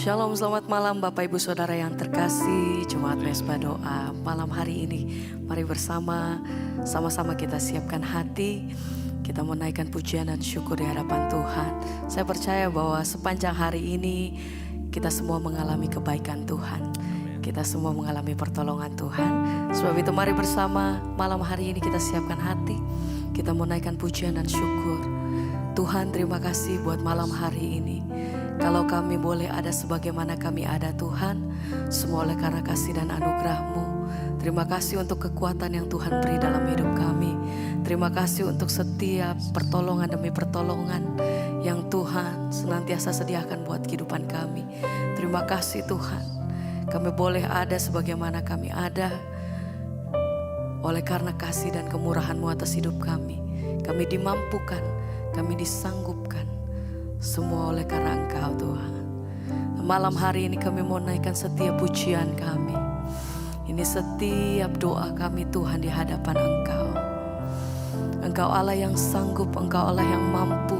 Shalom, selamat malam Bapak Ibu Saudara yang terkasih Jemaat Mesbah Doa. Malam hari ini mari sama-sama kita siapkan hati. Kita menaikkan pujian dan syukur di hadapan Tuhan. Saya percaya bahwa sepanjang hari ini kita semua mengalami kebaikan Tuhan. Kita semua mengalami pertolongan Tuhan. Sebab itu mari bersama malam hari ini kita siapkan hati. Kita menaikkan pujian dan syukur. Tuhan, terima kasih buat malam hari ini. Kalau kami boleh ada sebagaimana kami ada Tuhan, semua oleh karena kasih dan anugerah-Mu. Terima kasih untuk kekuatan yang Tuhan beri dalam hidup kami. Terima kasih untuk setiap pertolongan demi pertolongan yang Tuhan senantiasa sediakan buat kehidupan kami. Terima kasih Tuhan, kami boleh ada sebagaimana kami ada oleh karena kasih dan kemurahan-Mu atas hidup kami. Kami dimampukan, kami disanggupkan, semua oleh karena Engkau Tuhan. Malam hari ini kami mau naikkan setiap pujian kami. Ini setiap doa kami Tuhan di hadapan Engkau. Engkau Allah yang sanggup, Engkau Allah yang mampu.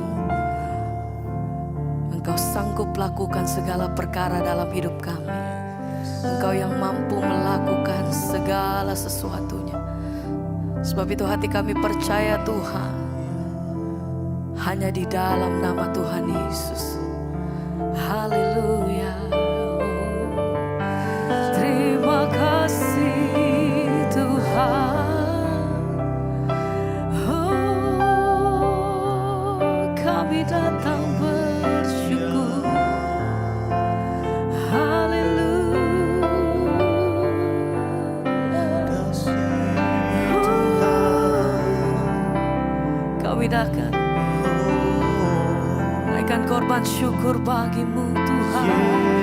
Engkau sanggup lakukan segala perkara dalam hidup kami. Engkau yang mampu melakukan segala sesuatunya. Sebab itu hati kami percaya Tuhan, hanya di dalam nama Tuhan Yesus. Haleluya. Terima kasih Tuhan. Oh, kami datang bersyukur. Haleluya. Kami datang naikkan korban syukur bagi-Mu Tuhan.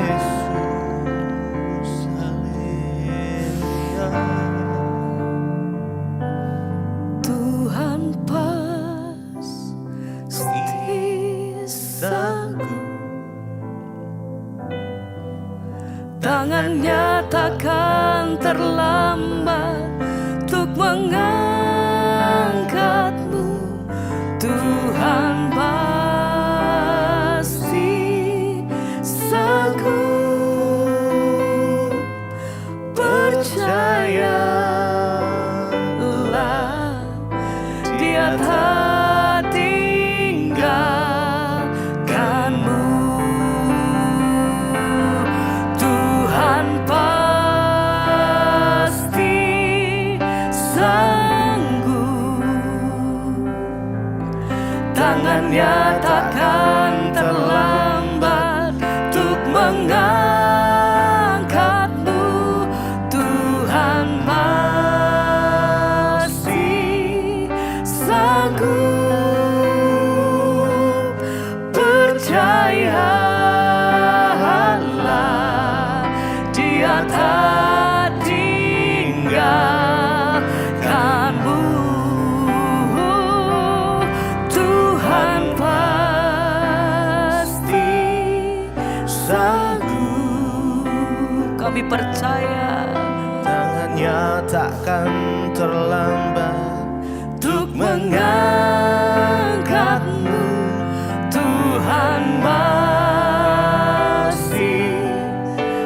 Yesus, haleluya. Tuhan pasti sanggup, tangan-Nya takkan terlambat untuk mengangkat-Mu. Tuhan percayalah, Dia tak tinggalkan-Mu. Tuhan pasti sanggup, tangan-Nya takkan terlambat untuk mengangkat-Mu. Tuhan pasti sanggup, percayalah, Dia tak tinggalkan-Mu. Tuhan pasti sanggup. Kami percaya Tangannya takkan terlambat untuk mengangkat-Mu. Tuhan masih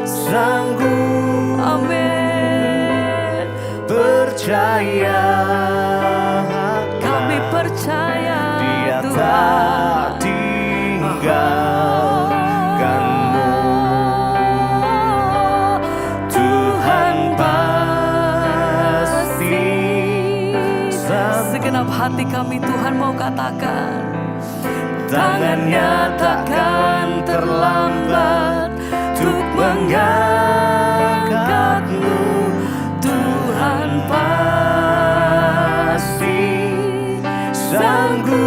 sanggup. Amin. Percaya, Kami percaya Dia Tuhan tak tinggalkan-Mu. Tuhan pasti sanggup. Segenap hati kami Tuhan mau katakan, Tangan-Nya takkan terlambat untuk mengangkat-Mu. Tuhan pasti sanggup,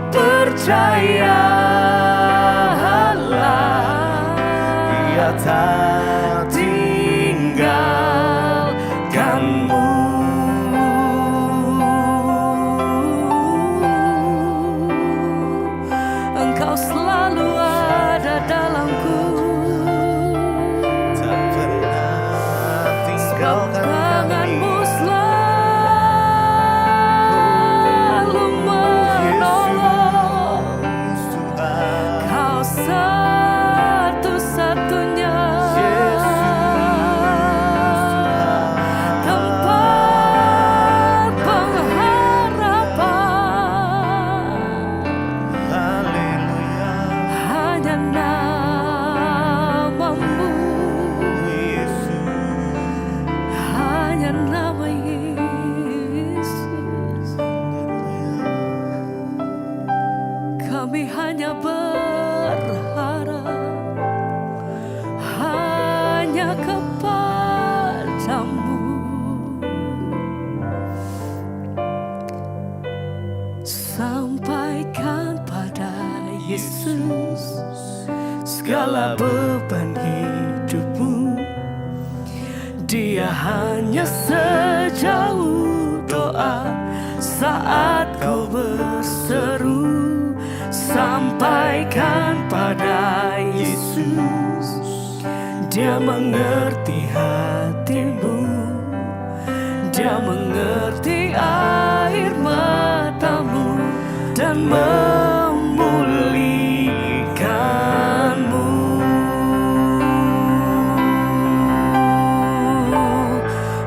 percayalah, Dia tak tinggalkan-Mu. Engkau selalu ada dalamku. Tak pernah tinggalkan Tangan-Mu kami. selalu menolong. Yesus Tuhan. Kau segala beban hidupmu. Dia hanya sejauh doa saat kau berseru. Sampaikan pada Yesus, Dia mengerti hatimu. Dia mengerti air matamu dan memulihkanmu.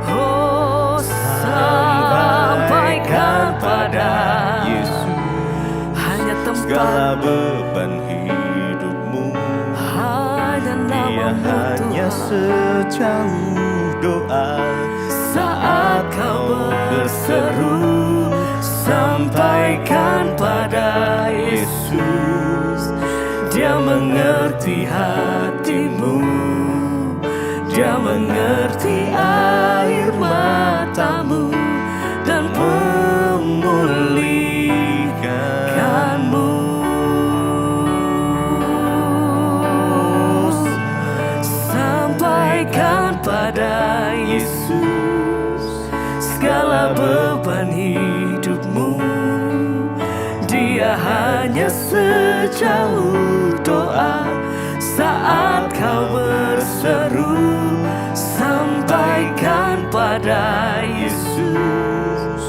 Oh, sampaikan pada Yesus hanya segala tempat, beban hidupmu. hanya Dia namamu hanya Tuhan. sejauh doa Saat kau berseru, sampaikan pada Yesus. Dia mengerti hatimu. Dia mengerti air matamu dan memulihkanmu. Sampaikan pada Yesus segala beban hidupmu. Dia hanya sejauh doa saat kau berseru. Sampaikan pada Yesus.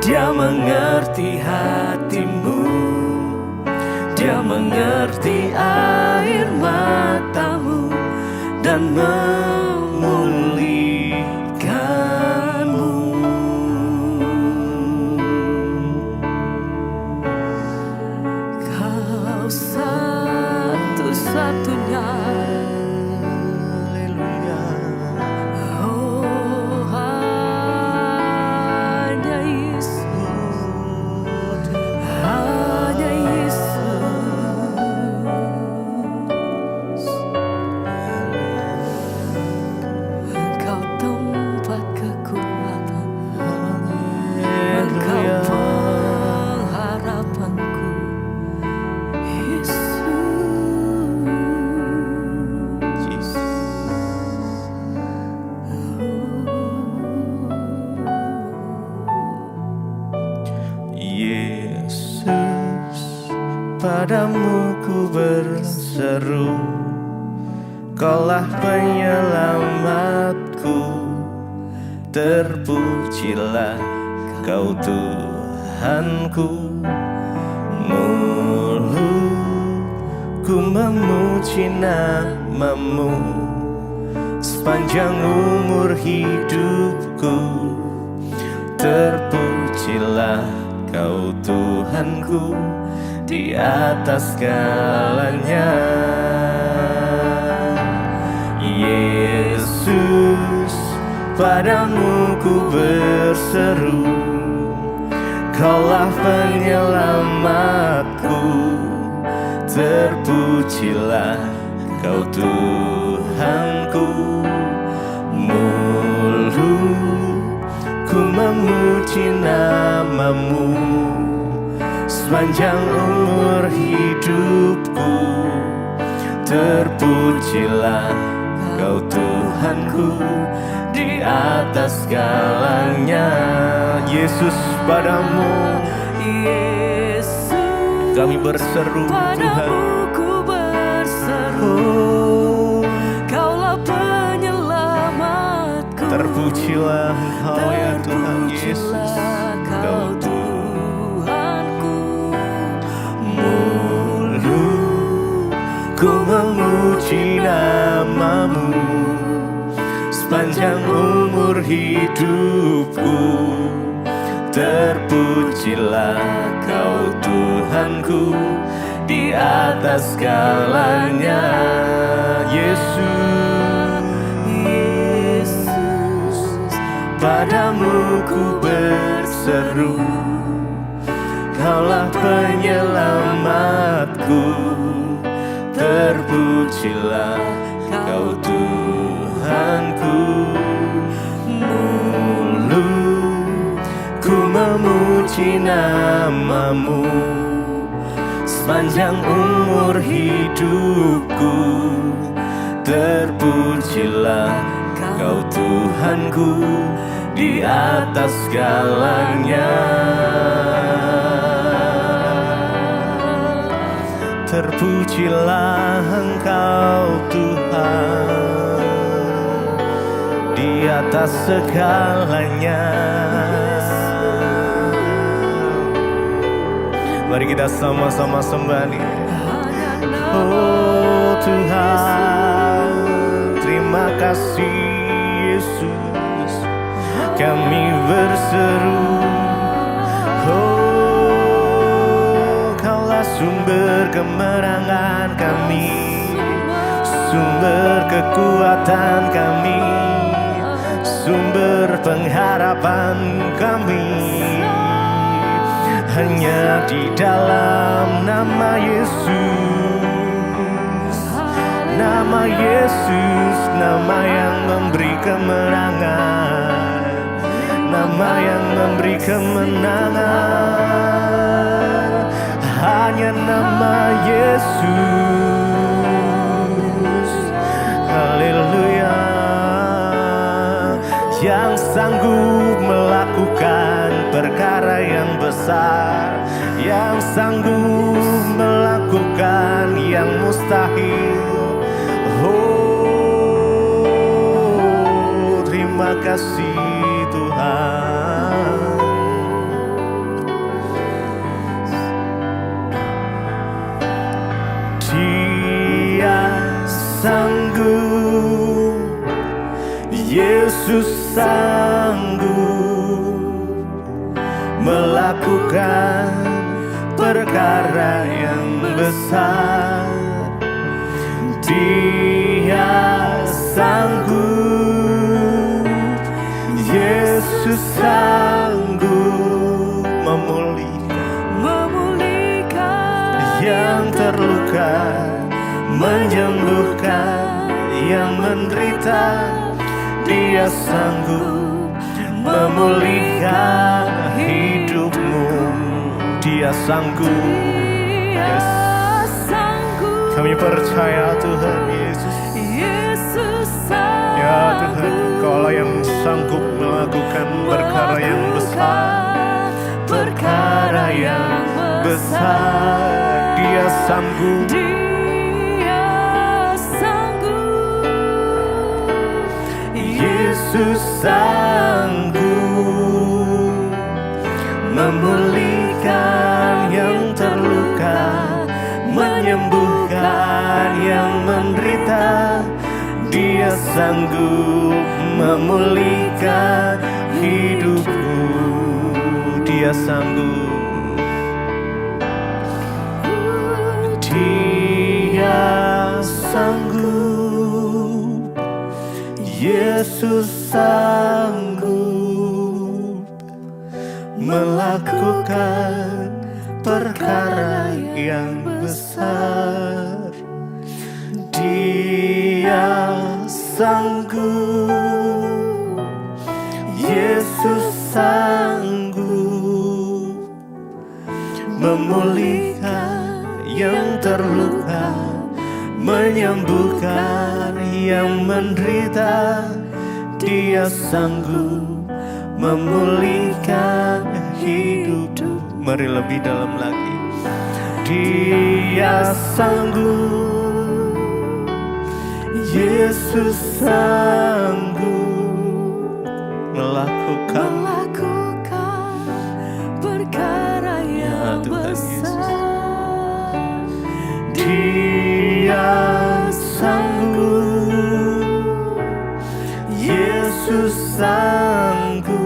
Dia mengerti hatimu. Dia mengerti air matamu dan memulihkanmu. Kau satu-satunya. Haleluya. Oh, hanya Yesus. Hanya Yesus. Engkau tempat kekuatan, Engkau pengharapanku, Yesus. Yesus, padamu ku berseru, Kaulah penyelamatku. Terpujilah Kau Tuhanku. Mulutku memuji namamu sepanjang umur hidupku. Terpujilah Kau Tuhanku di atas segalanya. Yesus, padamu ku berseru, Kaulah penyelamatku. Terpujilah Kau Tuhanku. Mulutku memuji namamu sepanjang umur hidupku. Terpujilah Kau Tuhanku di atas segalanya. Yesus, padamu Yesus, kami berseru, Tuhan. padamu ku berseru, Oh, Kaulah penyelamatku. terpujilah Engkau ya Tuhan Yesus. Terpujilah Kau Tuhanku. Mulutku memuji namamu sepanjang umur hidupku. Terpujilah Kau Tuhanku di atas segalanya. Yesus, padamu ku berseru, Kaulah penyelamatku. Terpujilah Kau Tuhanku. Mulutku memuji namamu sepanjang umur hidupku. Terpujilah Kau Tuhanku di atas segalanya. Terpujilah Engkau Tuhan di atas segalanya. Mari kita sama-sama sembah Dia. Oh Tuhan, terima kasih Yesus. Kami berseru, oh Kaulah sumber kemenangan kami, sumber kekuatan kami, sumber pengharapan kami. Hanya di dalam nama Yesus, nama Yesus, nama yang memberi kemenangan, nama yang memberi kemenangan. Hanya nama Yesus, haleluya, yang sanggup melakukan perkara yang besar, yang sanggup melakukan yang mustahil. Oh, terima kasih Tuhan. Dia sanggup, Yesus sanggup melakukan perkara yang besar. Dia sanggup, Yesus sanggup memulihkan yang terluka, menyembuhkan yang menderita. Dia sanggup memulihkan hidupmu. Dia sanggup. Yes. Kami percaya Tuhan Yesus. Ya Tuhan, Kaulah yang sanggup melakukan perkara yang besar, perkara yang besar. Dia sanggup. Yesus sanggup memulihkan yang terluka, menyembuhkan yang menderita. Dia sanggup memulihkan hidupmu. Dia sanggup. Dia sanggup. Yesus sanggup melakukan perkara yang besar. Dia sanggup, Yesus sanggup memulihkan yang terluka, menyembuhkan yang menderita. Dia sanggup memulihkan hidup. Mari lebih dalam lagi. Dia sanggup, Yesus sanggup melakukan perkara yang besar. Dia sanggup, Yesus sanggup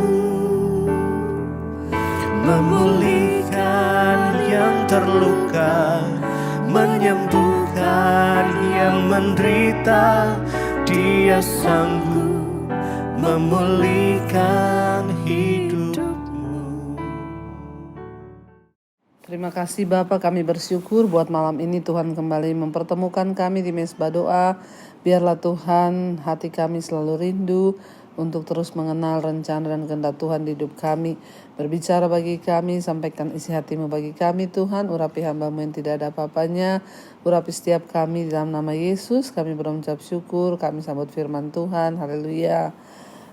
memulihkan yang terluka, menyembuhkan yang menderita. Dia sanggup memulihkan hidupmu. Terima kasih Bapak, kami bersyukur buat malam ini Tuhan kembali mempertemukan kami di Mesbah Doa Biarlah Tuhan hati kami selalu rindu untuk terus mengenal rencana dan kehendak Tuhan di hidup kami. Berbicara bagi kami, sampaikan isi hati-Mu bagi kami Tuhan. Urapi hamba-Mu yang tidak ada apa-apanya. Urapi setiap kami dalam nama Yesus. Kami berucap syukur, kami sambut firman Tuhan. Haleluya.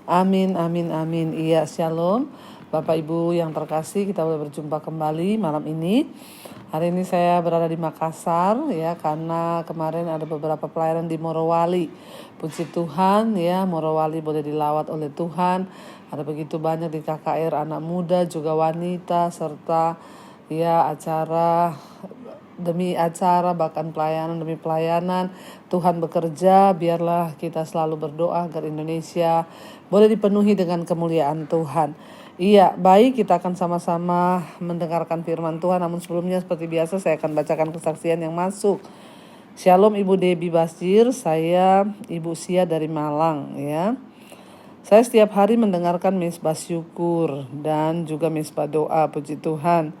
Amin, amin, amin. Iya, shalom. Bapak Ibu yang terkasih, kita boleh berjumpa kembali malam ini. Hari ini saya berada di Makassar ya, karena kemarin ada beberapa pelayanan di Morowali. Puji Tuhan ya, Morowali boleh dilawat oleh Tuhan. Ada begitu banyak di KKR anak muda juga wanita, serta ya acara demi acara, bahkan pelayanan demi pelayanan. Tuhan bekerja, biarlah kita selalu berdoa agar Indonesia boleh dipenuhi dengan kemuliaan Tuhan. Iya, baik, kita akan sama-sama mendengarkan firman Tuhan. Namun sebelumnya seperti biasa saya akan bacakan kesaksian yang masuk. Shalom Ibu Debbie Basir, saya Ibu Sia dari Malang ya. Saya setiap hari mendengarkan misbah syukur dan juga misbah doa, puji Tuhan.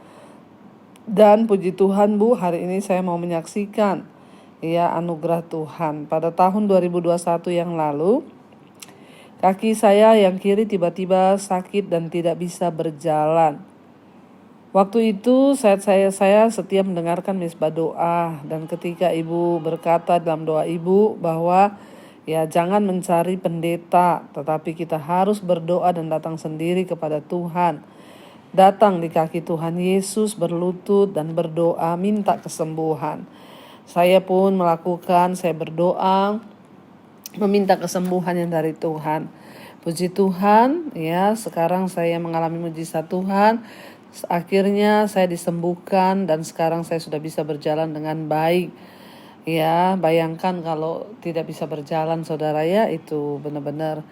Dan puji Tuhan Bu, hari ini saya mau menyaksikan ya anugerah Tuhan. Pada tahun 2021 yang lalu, kaki saya yang kiri tiba-tiba sakit dan tidak bisa berjalan. Waktu itu saat saya setiap mendengarkan misbah doa, dan ketika Ibu berkata dalam doa Ibu bahwa ya jangan mencari pendeta, tetapi kita harus berdoa dan datang sendiri kepada Tuhan. Datang di kaki Tuhan Yesus, berlutut dan berdoa minta kesembuhan. Saya pun melakukan, saya berdoa meminta kesembuhan yang dari Tuhan. Puji Tuhan ya, sekarang saya mengalami mujizat Tuhan. Akhirnya saya disembuhkan dan sekarang saya sudah bisa berjalan dengan baik. Ya, bayangkan kalau tidak bisa berjalan saudara ya, itu benar-benar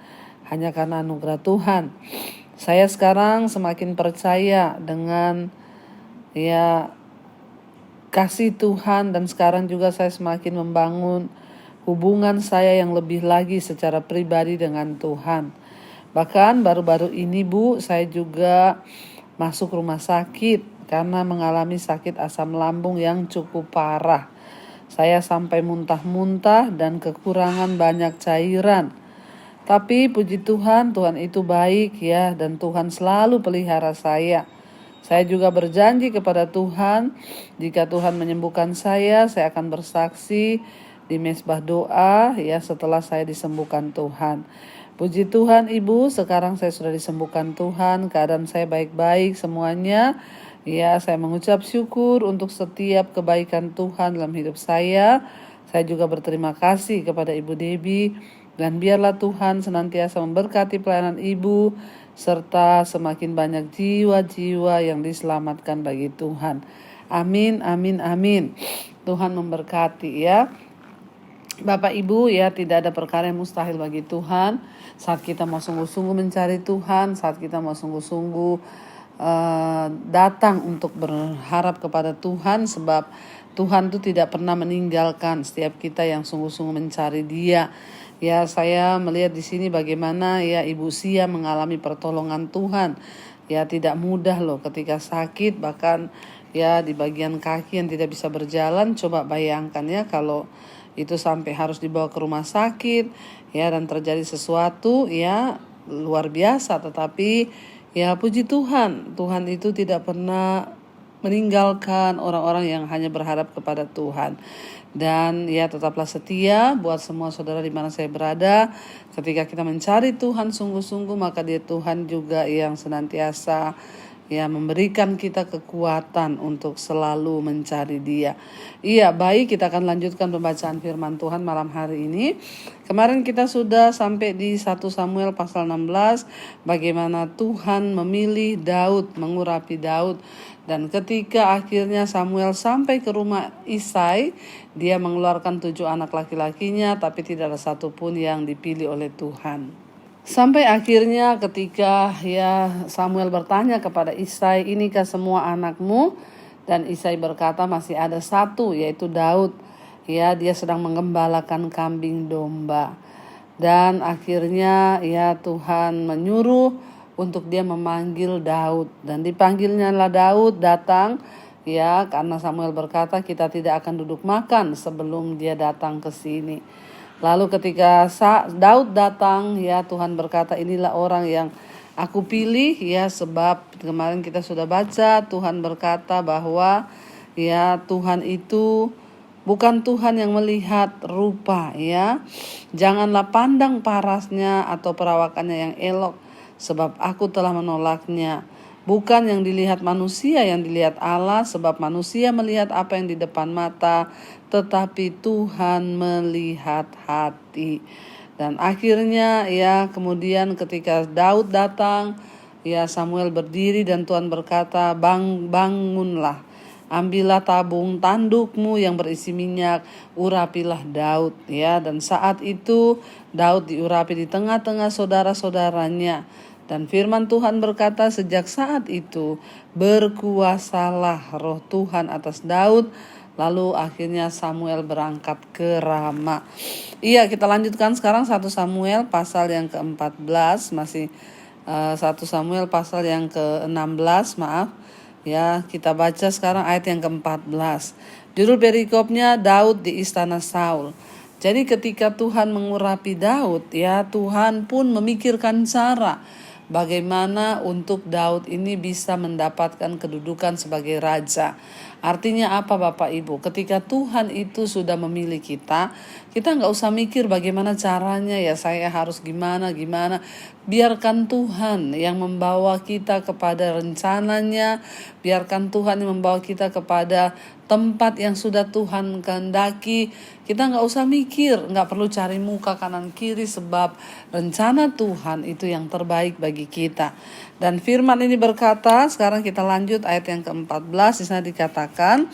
hanya karena anugerah Tuhan. Saya sekarang semakin percaya dengan ya kasih Tuhan, dan sekarang juga saya semakin membangun hubungan saya yang lebih lagi secara pribadi dengan Tuhan. Bahkan baru-baru ini Bu, saya juga masuk rumah sakit karena mengalami sakit asam lambung yang cukup parah. Saya sampai muntah-muntah dan kekurangan banyak cairan. Tapi puji Tuhan, Tuhan itu baik ya, dan Tuhan selalu pelihara saya. Saya juga berjanji kepada Tuhan, jika Tuhan menyembuhkan saya akan bersaksi di mesbah doa ya setelah saya disembuhkan Tuhan. Puji Tuhan Ibu, sekarang saya sudah disembuhkan Tuhan, keadaan saya baik-baik semuanya. Ya, saya mengucap syukur untuk setiap kebaikan Tuhan dalam hidup saya. Saya juga berterima kasih kepada Ibu Debbie, dan biarlah Tuhan senantiasa memberkati pelayanan Ibu, serta semakin banyak jiwa-jiwa yang diselamatkan bagi Tuhan. Amin, amin, amin. Tuhan memberkati ya. Bapak Ibu ya, tidak ada perkara yang mustahil bagi Tuhan. Saat kita mau sungguh-sungguh mencari Tuhan, saat kita mau sungguh-sungguh datang untuk berharap kepada Tuhan, sebab Tuhan itu tidak pernah meninggalkan setiap kita yang sungguh-sungguh mencari Dia. Ya, saya melihat di sini bagaimana ya Ibu Sia mengalami pertolongan Tuhan. Ya, tidak mudah loh ketika sakit, bahkan ya di bagian kaki yang tidak bisa berjalan. Coba bayangkan ya kalau itu sampai harus dibawa ke rumah sakit ya, dan terjadi sesuatu ya luar biasa. Tetapi ya puji Tuhan, Tuhan itu tidak pernah meninggalkan orang-orang yang hanya berharap kepada Tuhan. Dan ya tetaplah setia buat semua saudara di mana saya berada. Ketika kita mencari Tuhan sungguh-sungguh, maka Dia Tuhan juga yang senantiasa ya memberikan kita kekuatan untuk selalu mencari Dia. Iya, baik, kita akan lanjutkan pembacaan firman Tuhan malam hari ini. Kemarin kita sudah sampai di 1 Samuel pasal 16, bagaimana Tuhan memilih Daud, mengurapi Daud. Dan ketika akhirnya Samuel sampai ke rumah Isai, dia mengeluarkan 7 anak laki-lakinya, tapi tidak ada satupun yang dipilih oleh Tuhan. Sampai akhirnya ketika ya Samuel bertanya kepada Isai, inikah semua anakmu? Dan Isai berkata masih ada satu, yaitu Daud. Ya, dia sedang mengembalakan kambing domba. Dan akhirnya ya Tuhan menyuruh untuk dia memanggil Daud, dan dipanggilnya lah Daud datang ya, karena Samuel berkata kita tidak akan duduk makan sebelum dia datang ke sini. Lalu ketika Daud datang, ya Tuhan berkata, inilah orang yang aku pilih, ya sebab kemarin kita sudah baca Tuhan berkata bahwa ya Tuhan itu bukan Tuhan yang melihat rupa, ya. Janganlah pandang parasnya atau perawakannya yang elok, sebab aku telah menolaknya. Bukan yang dilihat manusia, yang dilihat Allah, sebab manusia melihat apa yang di depan mata, tetapi Tuhan melihat hati. Dan akhirnya ya kemudian ketika Daud datang, ya Samuel berdiri dan Tuhan berkata, bangunlah, ambillah tabung tandukmu yang berisi minyak, urapilah Daud, ya. Dan saat itu Daud diurapi di tengah-tengah saudara-saudaranya. Dan firman Tuhan berkata, sejak saat itu berkuasalah roh Tuhan atas Daud. Lalu akhirnya Samuel berangkat ke Rama. Iya, kita lanjutkan sekarang 1 Samuel pasal yang ke-14, masih 1 Samuel pasal yang ke-16, maaf. Ya, kita baca sekarang ayat yang ke-14. Judul perikopnya Daud di istana Saul. Jadi ketika Tuhan mengurapi Daud, ya Tuhan pun memikirkan cara bagaimana untuk Daud ini bisa mendapatkan kedudukan sebagai raja. Artinya apa Bapak Ibu? Ketika Tuhan itu sudah memilih kita nggak usah mikir bagaimana caranya, ya saya harus gimana. Biarkan Tuhan yang membawa kita kepada rencananya. Biarkan Tuhan yang membawa kita kepada tempat yang sudah Tuhan kehendaki. Kita nggak usah mikir, nggak perlu cari muka kanan kiri, sebab rencana Tuhan itu yang terbaik bagi kita. Dan firman ini berkata, sekarang kita lanjut ayat yang ke-14, di sana dikatakan,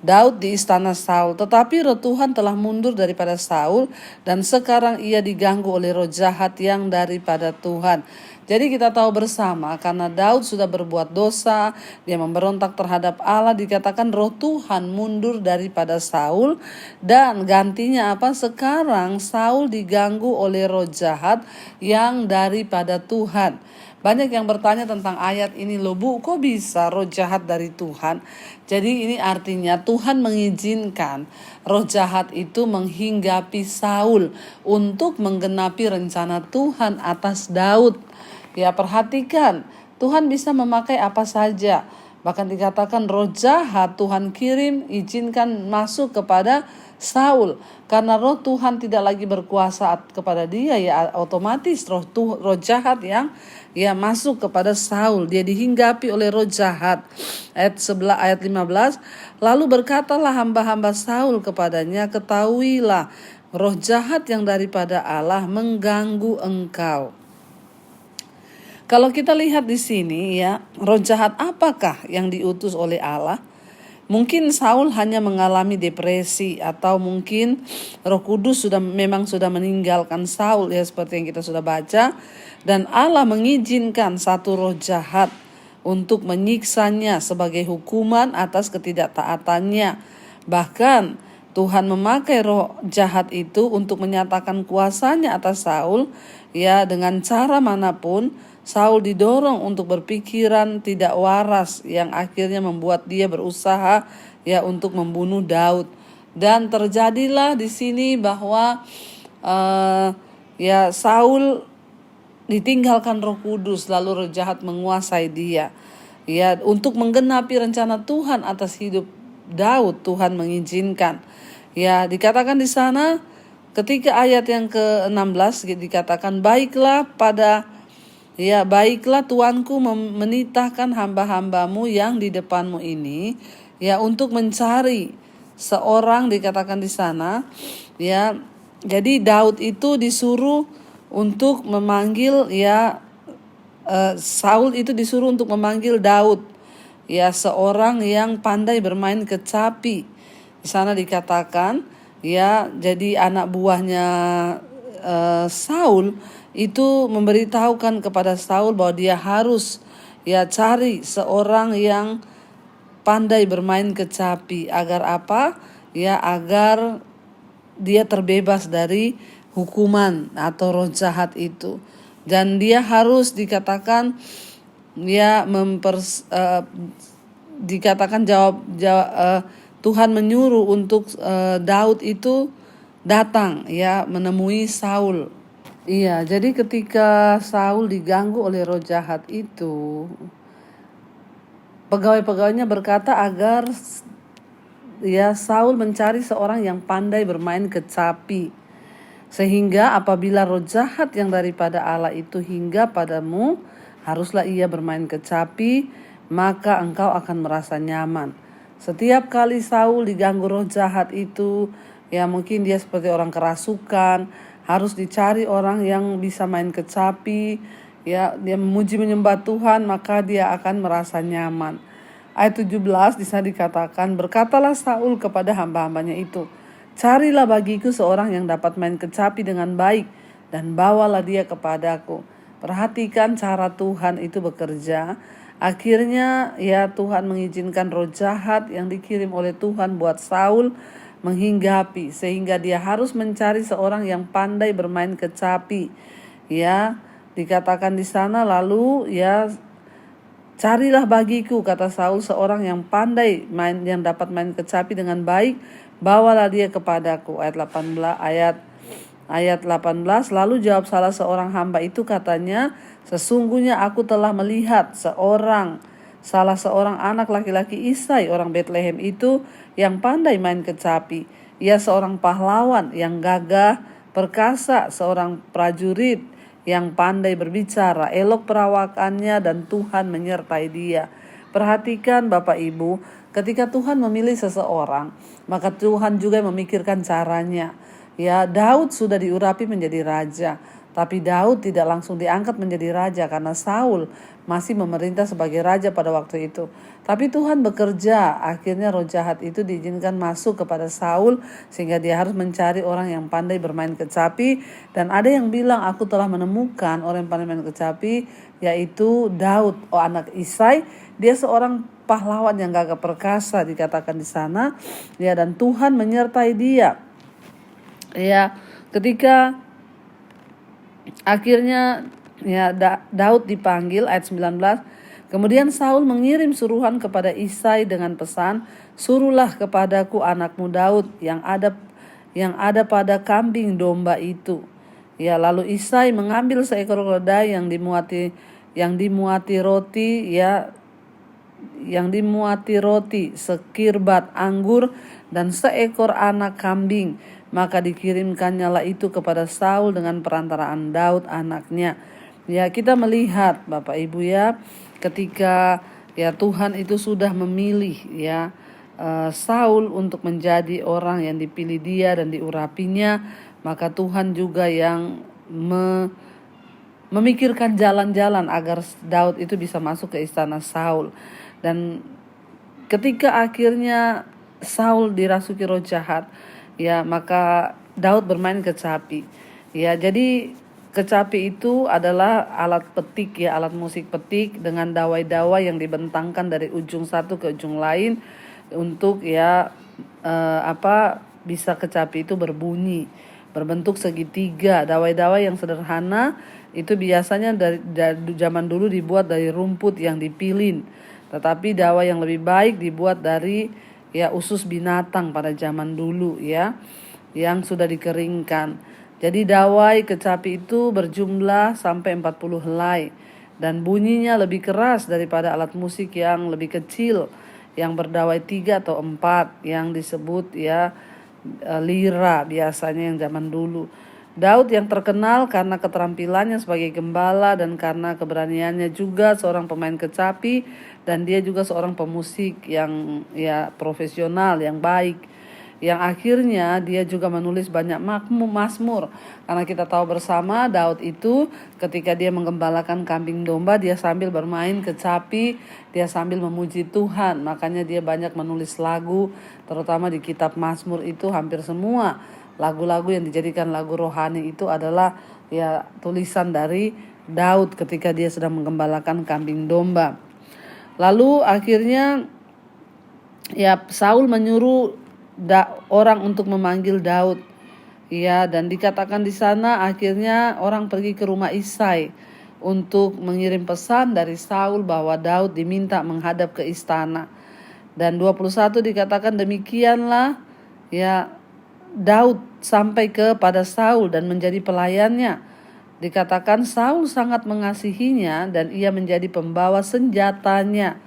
Daud di istana Saul, tetapi roh Tuhan telah mundur daripada Saul, dan sekarang ia diganggu oleh roh jahat yang daripada Tuhan. Jadi kita tahu bersama, karena Daud sudah berbuat dosa, dia memberontak terhadap Allah, dikatakan roh Tuhan mundur daripada Saul, dan gantinya apa? Sekarang Saul diganggu oleh roh jahat yang daripada Tuhan. Banyak yang bertanya tentang ayat ini, loh Bu, kok bisa roh jahat dari Tuhan? Jadi ini artinya Tuhan mengizinkan roh jahat itu menghinggapi Saul untuk menggenapi rencana Tuhan atas Daud. Ya, perhatikan, Tuhan bisa memakai apa saja. Bahkan dikatakan roh jahat Tuhan kirim, izinkan masuk kepada Saul. Karena roh Tuhan tidak lagi berkuasa kepada dia, ya otomatis roh jahat yang masuk kepada Saul. Dia dihinggapi oleh roh jahat. Ayat 15. Lalu berkatalah hamba-hamba Saul kepadanya, ketahuilah roh jahat yang daripada Allah mengganggu engkau. Kalau kita lihat di sini, ya, roh jahat apakah yang diutus oleh Allah? Mungkin Saul hanya mengalami depresi, atau mungkin Roh Kudus memang sudah meninggalkan Saul, ya seperti yang kita sudah baca, dan Allah mengizinkan satu roh jahat untuk menyiksanya sebagai hukuman atas ketidaktaatannya. Bahkan Tuhan memakai roh jahat itu untuk menyatakan kuasanya atas Saul, ya dengan cara manapun. Saul didorong untuk berpikiran tidak waras yang akhirnya membuat dia berusaha ya untuk membunuh Daud. Dan terjadilah di sini bahwa ya Saul ditinggalkan Roh Kudus, lalu roh jahat menguasai dia. Ya, untuk menggenapi rencana Tuhan atas hidup Daud, Tuhan mengizinkan. Ya, dikatakan di sana ketika ayat yang ke-16 dikatakan, baiklah tuanku menitahkan hamba-hambamu yang di depanmu ini, ya untuk mencari seorang, dikatakan di sana, ya. Jadi Daud itu disuruh untuk memanggil, ya Saul itu disuruh untuk memanggil Daud, ya seorang yang pandai bermain kecapi. Di sana dikatakan, ya jadi anak buahnya Saul itu memberitahukan kepada Saul bahwa dia harus ya cari seorang yang pandai bermain kecapi. Agar apa? Ya agar dia terbebas dari hukuman atau roh jahat itu. Dan dia harus dikatakan ya dikatakan Tuhan menyuruh untuk Daud itu datang ya menemui Saul. Iya, jadi ketika Saul diganggu oleh roh jahat itu, pegawai-pegawainya berkata agar ya Saul mencari seorang yang pandai bermain kecapi, sehingga apabila roh jahat yang daripada Allah itu hingga padamu, haruslah ia bermain kecapi, maka engkau akan merasa nyaman. Setiap kali Saul diganggu roh jahat itu, ya mungkin dia seperti orang kerasukan, harus dicari orang yang bisa main kecapi, ya dia memuji menyembah Tuhan, maka dia akan merasa nyaman. Ayat 17 di sana dikatakan, berkatalah Saul kepada hamba-hambanya itu, carilah bagiku seorang yang dapat main kecapi dengan baik dan bawalah dia kepadaku. Perhatikan cara Tuhan itu bekerja. Akhirnya ya Tuhan mengizinkan roh jahat yang dikirim oleh Tuhan buat Saul menghinggapi, sehingga dia harus mencari seorang yang pandai bermain kecapi. Ya, dikatakan di sana lalu ya carilah bagiku, kata Saul, seorang yang pandai yang dapat main kecapi dengan baik, bawalah dia kepadaku. Ayat 18, lalu jawab salah seorang hamba itu, katanya, sesungguhnya aku telah melihat salah seorang anak laki-laki Isai orang Betlehem itu yang pandai main kecapi. Ia seorang pahlawan yang gagah perkasa, seorang prajurit yang pandai berbicara, elok perawakannya dan Tuhan menyertai dia. Perhatikan Bapak Ibu, ketika Tuhan memilih seseorang, maka Tuhan juga memikirkan caranya. Ya, Daud sudah diurapi menjadi raja, tapi Daud tidak langsung diangkat menjadi raja karena Saul masih memerintah sebagai raja pada waktu itu. Tapi Tuhan bekerja, akhirnya roh jahat itu diizinkan masuk kepada Saul sehingga dia harus mencari orang yang pandai bermain kecapi. Dan ada yang bilang, aku telah menemukan orang yang pandai main kecapi, yaitu Daud, anak Isai. Dia seorang pahlawan yang gagah perkasa dikatakan di sana. Ya, dan Tuhan menyertai dia. Ya, ketika akhirnya ya Daud dipanggil, ayat 19, kemudian Saul mengirim suruhan kepada Isai dengan pesan, suruhlah kepadaku anakmu Daud yang ada pada kambing domba itu. Ya, lalu Isai mengambil seekor keledai yang dimuati roti, sekirbat anggur dan seekor anak kambing. Maka dikirimkannya lah itu kepada Saul dengan perantaraan Daud anaknya. Ya, kita melihat Bapak Ibu ya, ketika ya Tuhan itu sudah memilih ya Saul untuk menjadi orang yang dipilih dia dan diurapinya, maka Tuhan juga yang memikirkan jalan-jalan agar Daud itu bisa masuk ke istana Saul. Dan ketika akhirnya Saul dirasuki roh jahat, ya maka Daud bermain kecapi. Ya, jadi kecapi itu adalah alat petik ya, alat musik petik dengan dawai-dawai yang dibentangkan dari ujung satu ke ujung lain untuk ya bisa kecapi itu berbunyi berbentuk segitiga. Dawai-dawai yang sederhana itu biasanya dari zaman dulu dibuat dari rumput yang dipilin, tetapi dawai yang lebih baik dibuat dari ya usus binatang pada zaman dulu ya, yang sudah dikeringkan. Jadi dawai kecapi itu berjumlah sampai 40 helai dan bunyinya lebih keras daripada alat musik yang lebih kecil yang berdawai 3 atau 4 yang disebut ya lira biasanya yang zaman dulu. Daud yang terkenal karena keterampilannya sebagai gembala dan karena keberaniannya juga seorang pemain kecapi, dan dia juga seorang pemusik yang ya profesional yang baik, yang akhirnya dia juga menulis banyak mazmur. Karena kita tahu bersama Daud itu ketika dia menggembalakan kambing domba, dia sambil bermain kecapi, dia sambil memuji Tuhan. Makanya dia banyak menulis lagu, terutama di kitab Mazmur itu hampir semua lagu-lagu yang dijadikan lagu rohani itu adalah ya tulisan dari Daud ketika dia sedang menggembalakan kambing domba. Lalu akhirnya ya Saul menyuruh orang untuk memanggil Daud. Ya, dan dikatakan di sana akhirnya orang pergi ke rumah Isai untuk mengirim pesan dari Saul bahwa Daud diminta menghadap ke istana. Dan 21 dikatakan demikianlah ya Daud sampai kepada Saul dan menjadi pelayannya. Dikatakan Saul sangat mengasihinya dan ia menjadi pembawa senjatanya.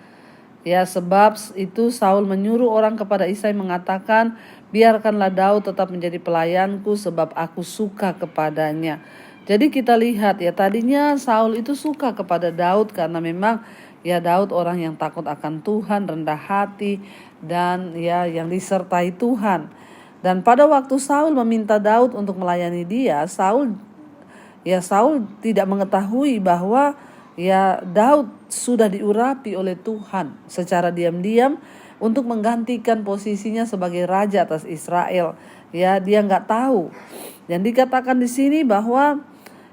Ya, sebab itu Saul menyuruh orang kepada Isai mengatakan, biarkanlah Daud tetap menjadi pelayanku sebab aku suka kepadanya. Jadi kita lihat ya, tadinya Saul itu suka kepada Daud karena memang ya Daud orang yang takut akan Tuhan, rendah hati, dan ya yang disertai Tuhan. Dan pada waktu Saul meminta Daud untuk melayani dia, Saul tidak mengetahui bahwa ya Daud sudah diurapi oleh Tuhan secara diam-diam untuk menggantikan posisinya sebagai raja atas Israel. Ya, dia nggak tahu. Dan dikatakan di sini bahwa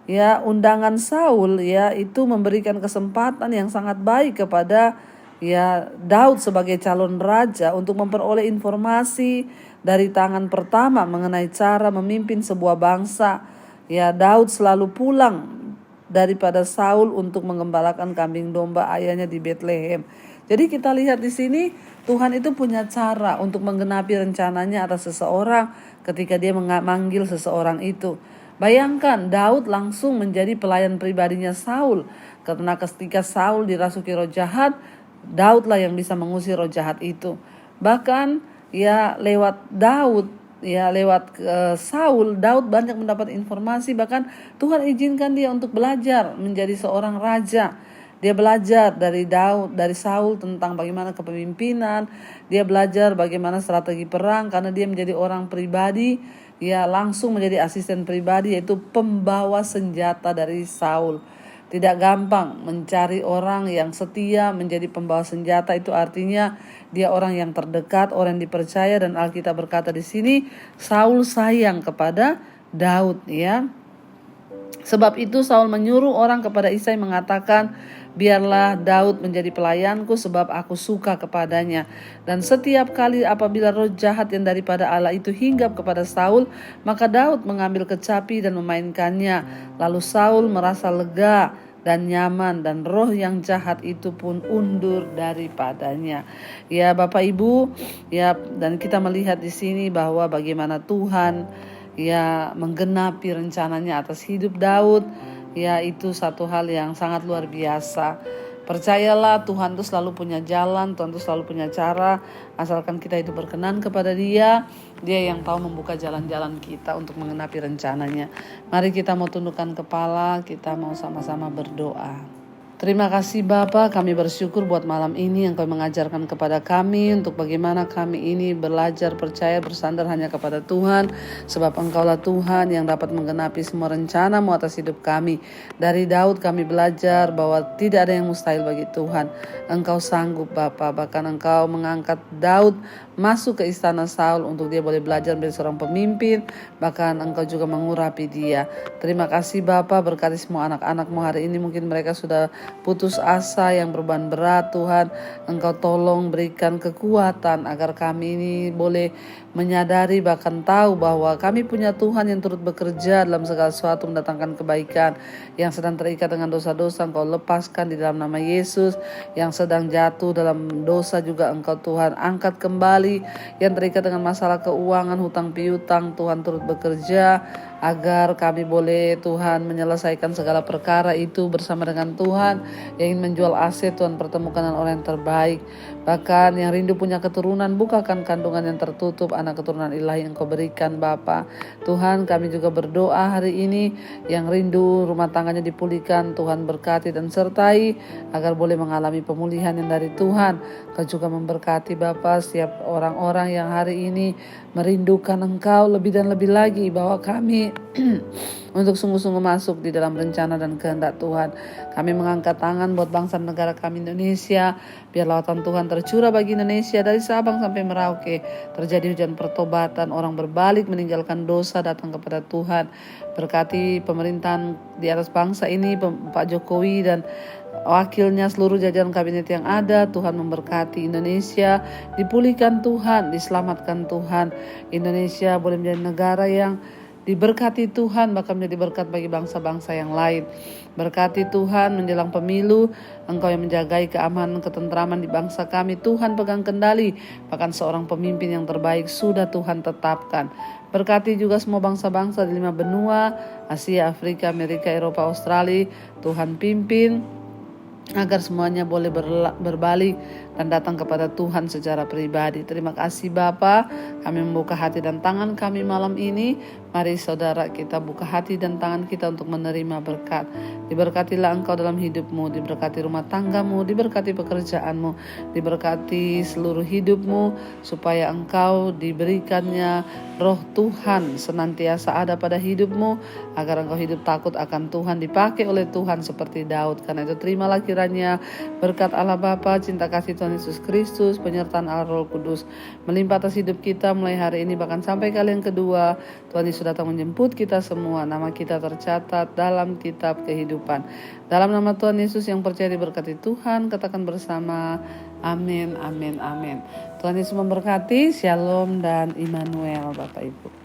ya undangan Saul ya itu memberikan kesempatan yang sangat baik kepada ya Daud sebagai calon raja untuk memperoleh informasi dari tangan pertama mengenai cara memimpin sebuah bangsa. Ya, Daud selalu pulang daripada Saul untuk mengembalakan kambing domba ayahnya di Bethlehem. Jadi kita lihat di sini Tuhan itu punya cara untuk menggenapi rencananya atas seseorang ketika dia memanggil seseorang itu. Bayangkan Daud langsung menjadi pelayan pribadinya Saul. Karena ketika Saul dirasuki roh jahat, Daudlah yang bisa mengusir roh jahat itu. Bahkan ya lewat Saul, Daud banyak mendapat informasi, bahkan Tuhan izinkan dia untuk belajar menjadi seorang raja. Dia belajar dari Saul tentang bagaimana kepemimpinan, dia belajar bagaimana strategi perang karena dia menjadi orang pribadi, ya langsung menjadi asisten pribadi yaitu pembawa senjata dari Saul. Tidak gampang mencari orang yang setia menjadi pembawa senjata, itu artinya dia orang yang terdekat, orang yang dipercaya, dan Alkitab berkata di sini Saul sayang kepada Daud ya. Sebab itu Saul menyuruh orang kepada Isai mengatakan, biarlah Daud menjadi pelayanku sebab aku suka kepadanya. Dan setiap kali apabila roh jahat yang daripada Allah itu hinggap kepada Saul, maka Daud mengambil kecapi dan memainkannya. Lalu Saul merasa lega dan nyaman, dan roh yang jahat itu pun undur daripadanya. Ya Bapak Ibu, ya, dan kita melihat di sini bahwa bagaimana Tuhan ya menggenapi rencananya atas hidup Daud. Ya, itu satu hal yang sangat luar biasa. Percayalah, Tuhan itu selalu punya jalan, Tuhan itu selalu punya cara, asalkan kita itu berkenan kepada Dia. Dia yang tahu membuka jalan-jalan kita untuk menggenapi rencananya. Mari kita mau tundukkan kepala, kita mau sama-sama berdoa. Terima kasih Bapa, kami bersyukur buat malam ini Engkau mengajarkan kepada kami untuk bagaimana kami ini belajar, percaya, bersandar hanya kepada Tuhan. Sebab Engkaulah Tuhan yang dapat menggenapi semua rencana-Mu atas hidup kami. Dari Daud kami belajar bahwa tidak ada yang mustahil bagi Tuhan. Engkau sanggup Bapa, bahkan Engkau mengangkat Daud masuk ke istana Saul untuk dia boleh belajar menjadi seorang pemimpin. Bahkan Engkau juga mengurapi dia. Terima kasih Bapa, berkati semua anak-anak-Mu hari ini. Mungkin mereka sudah putus asa yang beban berat, Tuhan Engkau tolong berikan kekuatan agar kami ini boleh menyadari bahkan tahu bahwa kami punya Tuhan yang turut bekerja dalam segala sesuatu mendatangkan kebaikan. Yang sedang terikat dengan dosa-dosa Engkau lepaskan di dalam nama Yesus. Yang sedang jatuh dalam dosa juga Engkau Tuhan angkat kembali. Yang terikat dengan masalah keuangan, hutang piutang, Tuhan turut bekerja agar kami boleh Tuhan menyelesaikan segala perkara itu bersama dengan Tuhan. Yang ingin menjual aset, Tuhan pertemukan dengan orang yang terbaik. Bahkan yang rindu punya keturunan, bukakan kandungan yang tertutup, anak keturunan ilahi Engkau berikan Bapa. Tuhan kami juga berdoa hari ini yang rindu rumah tangganya dipulihkan, Tuhan berkati dan sertai agar boleh mengalami pemulihan yang dari Tuhan. Kau juga memberkati Bapa setiap orang-orang yang hari ini merindukan Engkau lebih dan lebih lagi, bahwa kami untuk sungguh-sungguh masuk di dalam rencana dan kehendak Tuhan. Kami mengangkat tangan buat bangsa dan negara kami Indonesia. Biar lautan Tuhan tercurah bagi Indonesia dari Sabang sampai Merauke. Terjadi hujan pertobatan, orang berbalik meninggalkan dosa, datang kepada Tuhan. Berkati pemerintahan di atas bangsa ini, Pak Jokowi dan wakilnya, seluruh jajaran kabinet yang ada. Tuhan memberkati Indonesia, dipulihkan Tuhan, diselamatkan Tuhan. Indonesia boleh menjadi negara yang Diberkati Tuhan, bahkan menjadi berkat bagi bangsa-bangsa yang lain. Berkati Tuhan menjelang pemilu, Engkau yang menjagai keamanan ketentraman di bangsa kami. Tuhan pegang kendali, bahkan seorang pemimpin yang terbaik sudah Tuhan tetapkan. Berkati juga semua bangsa-bangsa di 5 benua, Asia, Afrika, Amerika, Eropa, Australia. Tuhan pimpin agar semuanya boleh berbalik dan datang kepada Tuhan secara pribadi. Terima kasih Bapa, kami membuka hati dan tangan kami malam ini. Mari saudara kita buka hati dan tangan kita untuk menerima berkat. Diberkatilah engkau dalam hidupmu, diberkati rumah tanggamu, diberkati pekerjaanmu, diberkati seluruh hidupmu, supaya engkau diberikannya roh Tuhan senantiasa ada pada hidupmu, agar engkau hidup takut akan Tuhan, dipakai oleh Tuhan seperti Daud. Karena itu terimalah kiranya berkat Allah Bapa, cinta kasih Tuhan Yesus Kristus, penyertaan Allah Roh Kudus melimpah atas hidup kita mulai hari ini bahkan sampai kali yang kedua. Tuhan Yesus datang menjemput kita semua, nama kita tercatat dalam kitab kehidupan. Dalam nama Tuhan Yesus yang percaya diberkati Tuhan, katakan bersama amin, amin, amin. Tuhan Yesus memberkati. Shalom dan Immanuel Bapak Ibu.